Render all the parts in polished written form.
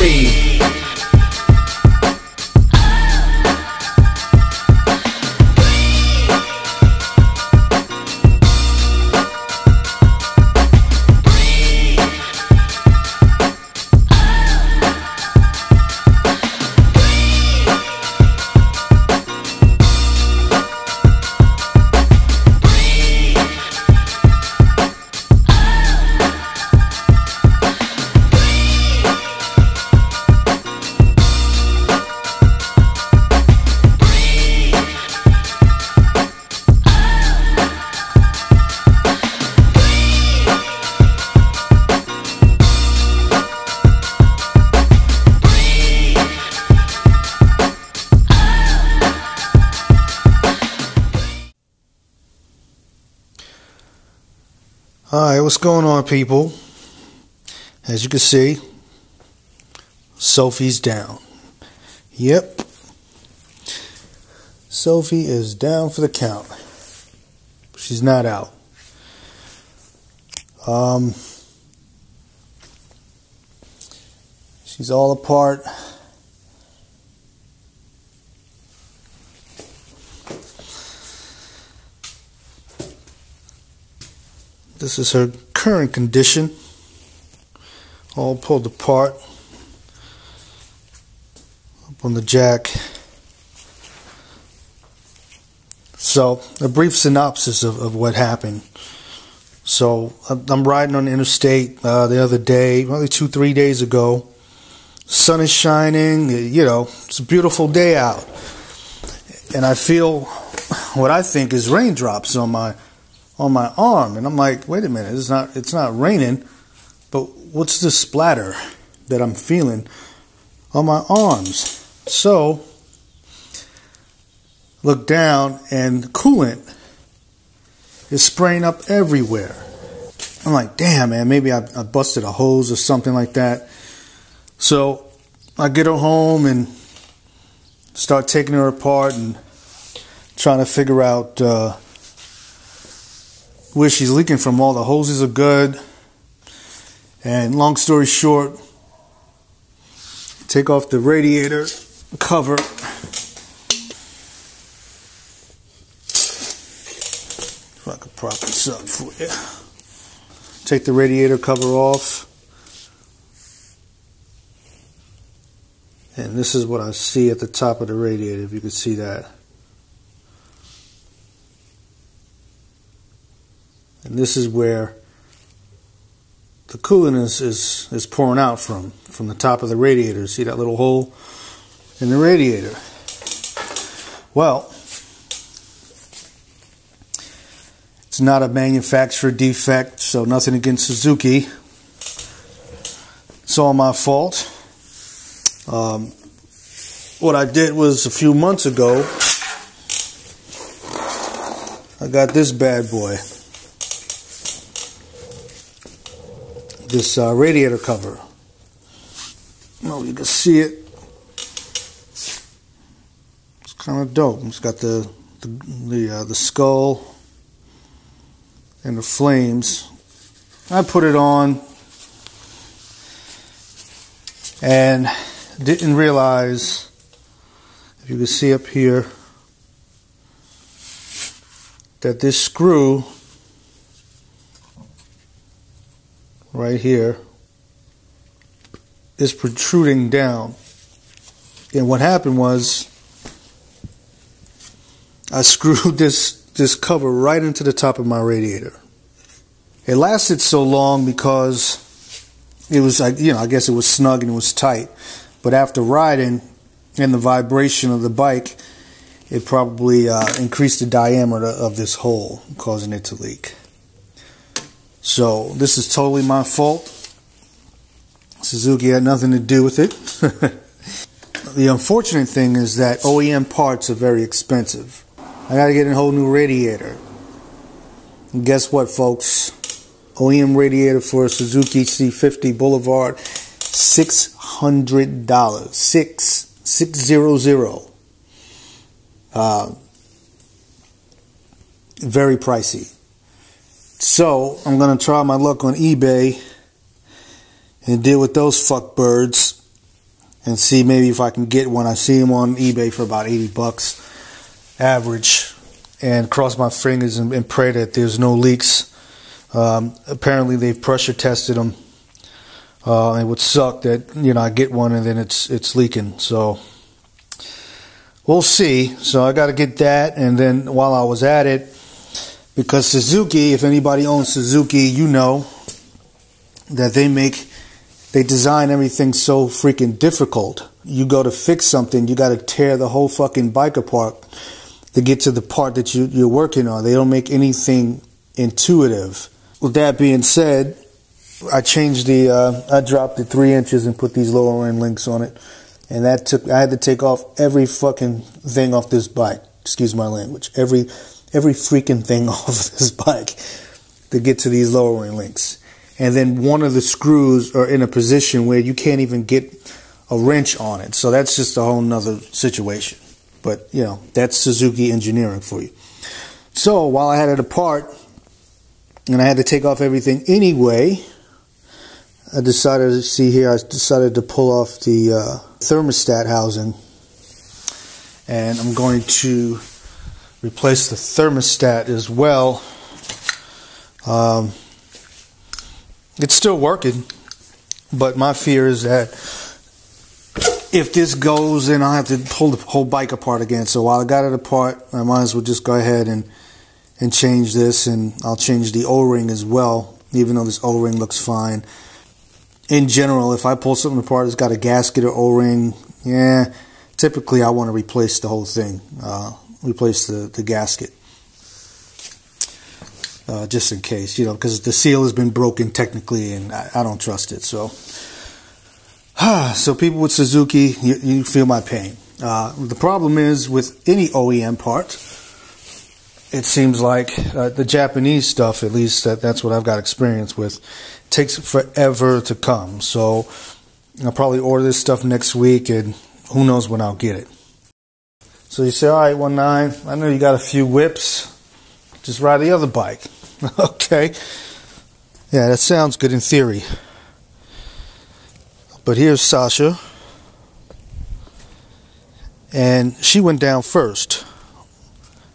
breathe. Alright, what's going on, people? As you can see, Sophie's down. Yep. Sophie is down for the count. She's not out. She's all apart. This is her current condition, all pulled apart up on the jack. So, a brief synopsis of what happened. So, I'm riding on the interstate the other day, probably 2-3 days ago. Sun is shining, you know, it's a beautiful day out. And I feel what I think is raindrops on my arm, and I'm like, wait a minute, it's not raining, but what's this splatter that I'm feeling on my arms? So look down, and coolant is spraying up everywhere. I'm like, damn, man, maybe I busted a hose or something like that. So I get her home and start taking her apart and trying to figure out where she's leaking from. All the hoses are good. And long story short, take off the radiator cover. If I could prop this up for you. Take the radiator cover off. And this is what I see at the top of the radiator, if you can see that. And this is where the coolant is pouring out from the top of the radiator. See that little hole in the radiator? Well, it's not a manufacturer defect, so nothing against Suzuki. It's all my fault. What I did was, a few months ago, I got this bad boy. This radiator cover. Oh, you can see it. It's kind of dope. It's got the skull and the flames. I put it on and didn't realize, if you can see up here, that this screw right here is protruding down. And what happened was, I screwed this cover right into the top of my radiator. It lasted so long because it was, you know, I guess it was snug and it was tight. But after riding and the vibration of the bike, it probably increased the diameter of this hole, causing it to leak. So this is totally my fault. Suzuki had nothing to do with it. The unfortunate thing is that OEM parts are very expensive. I gotta get a whole new radiator. And guess what, folks? OEM radiator for a Suzuki C50 Boulevard, $600. 600. Very pricey. So I'm gonna try my luck on eBay and deal with those fuckbirds and see maybe if I can get one. I see them on eBay for about $80 average, and cross my fingers and pray that there's no leaks. Apparently they've pressure tested them. It would suck that, you know, I get one and then it's leaking. So we'll see. So I got to get that. And then while I was at it, because Suzuki, if anybody owns Suzuki, you know that they design everything so freaking difficult. You go to fix something, you got to tear the whole fucking bike apart to get to the part that you're working on. They don't make anything intuitive. With that being said, I changed I dropped it 3 inches and put these lower end links on it. And I had to take off every fucking thing off this bike. Excuse my language. Every freaking thing off this bike to get to these lower end links. And then one of the screws are in a position where you can't even get a wrench on it. So that's just a whole nother situation. But, you know, that's Suzuki engineering for you. So while I had it apart, and I had to take off everything anyway, I decided to pull off the thermostat housing. And I'm going to replace the thermostat as well. It's still working, but my fear is that if this goes, then I'll have to pull the whole bike apart again. So while I got it apart, I might as well just go ahead and change this, and I'll change the O-ring as well, even though this O-ring looks fine. In general, if I pull something apart, it's got a gasket or O-ring, yeah, typically I want to replace the whole thing, replace the gasket. Just in case, you know, because the seal has been broken technically, and I don't trust it. So people with Suzuki, you feel my pain. The problem is with any OEM part, it seems like the Japanese stuff, at least that's what I've got experience with, takes forever to come. So I'll probably order this stuff next week, and who knows when I'll get it. So you say, all right, 19, I know you got a few whips. Just ride the other bike. Okay. Yeah, that sounds good in theory. But here's Sasha. And she went down first.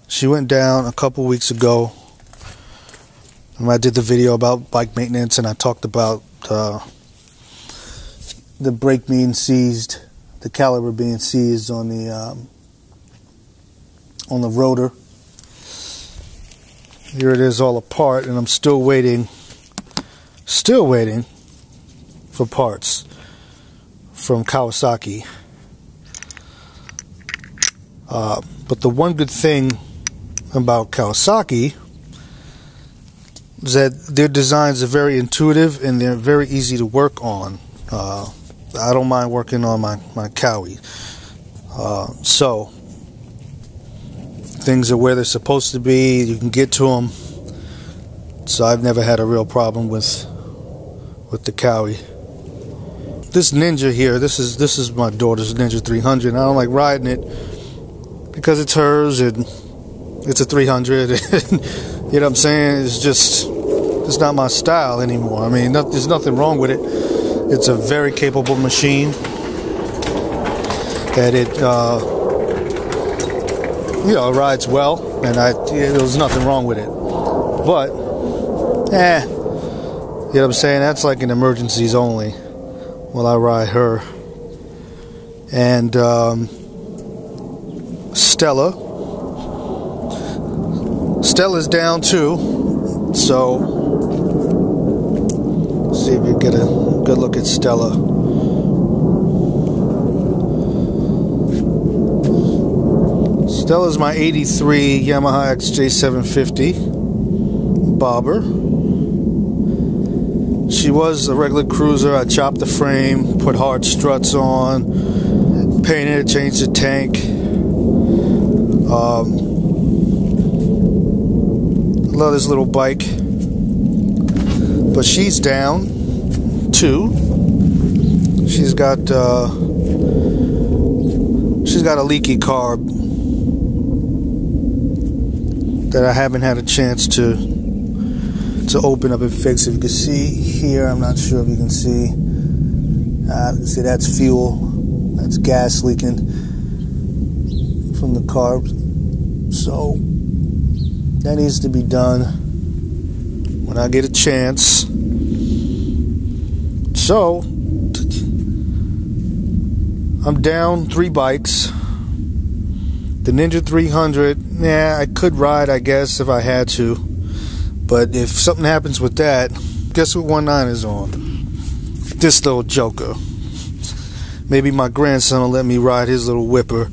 She went down a couple weeks ago. And I did the video about bike maintenance, and I talked about the brake being seized, the caliper being seized on the rotor. Here it is all apart, and I'm still waiting for parts from Kawasaki. But the one good thing about Kawasaki is that their designs are very intuitive and they're very easy to work on. I don't mind working on my Kawi. So things are where they're supposed to be. You can get to them. So I've never had a real problem with the Kawi. This Ninja here, this is my daughter's Ninja 300. I don't like riding it because it's hers and it's a 300. You know what I'm saying? It's not my style anymore. I mean, there's nothing wrong with it. It's a very capable machine. That it rides well, and there was nothing wrong with it. But you know what I'm saying? That's like in emergencies only. While I ride her. And Stella's down too. So let's see if we can get a good look at Stella. Stella's my 83 Yamaha XJ750 bobber. She was a regular cruiser. I chopped the frame, put hard struts on, painted it, changed the tank. Love this little bike. But she's down too. She's got a leaky carb that I haven't had a chance to open up and fix. If you can see here, I'm not sure if you can see. See, that's fuel. That's gas leaking from the carbs. So that needs to be done when I get a chance. So I'm down 3 bikes. The Ninja 300, I could ride, I guess, if I had to. But if something happens with that, guess what 19 is on? This little joker. Maybe my grandson will let me ride his little whipper.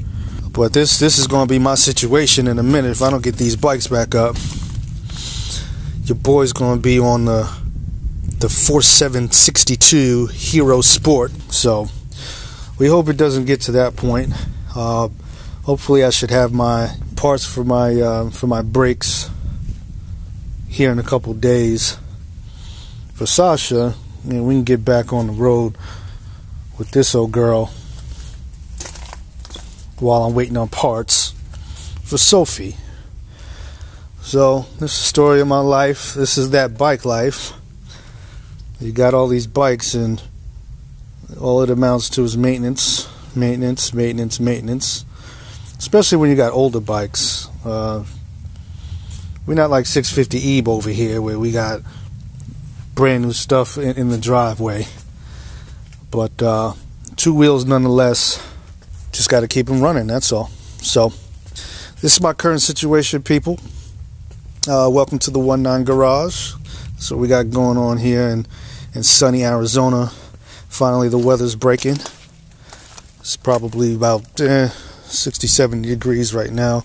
But this is going to be my situation in a minute. If I don't get these bikes back up, your boy's going to be on the 4762 Hero Sport. So we hope it doesn't get to that point. Hopefully I should have my parts for my brakes here in a couple days. For Sasha, we can get back on the road with this old girl while I'm waiting on parts for Sophie. So this is the story of my life. This is that bike life. You got all these bikes, and all it amounts to is maintenance. Especially when you got older bikes. We're not like 650E over here where we got brand new stuff in the driveway. But 2 wheels nonetheless. Just got to keep them running, that's all. So this is my current situation, people. Welcome to the 19 Garage. So we got going on here in sunny Arizona. Finally the weather's breaking. It's probably about 60, 70 degrees right now.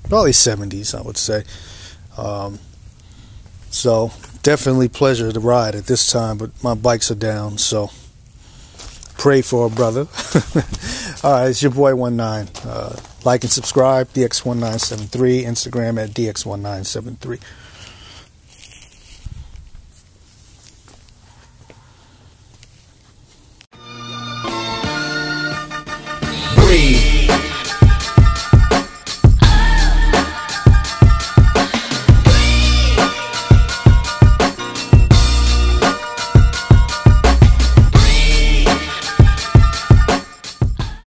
Probably 70s, I would say. So definitely pleasure to ride at this time, but my bikes are down, so pray for a brother. Alright, it's your boy 19. Like and subscribe, DX1973, Instagram at DX1973.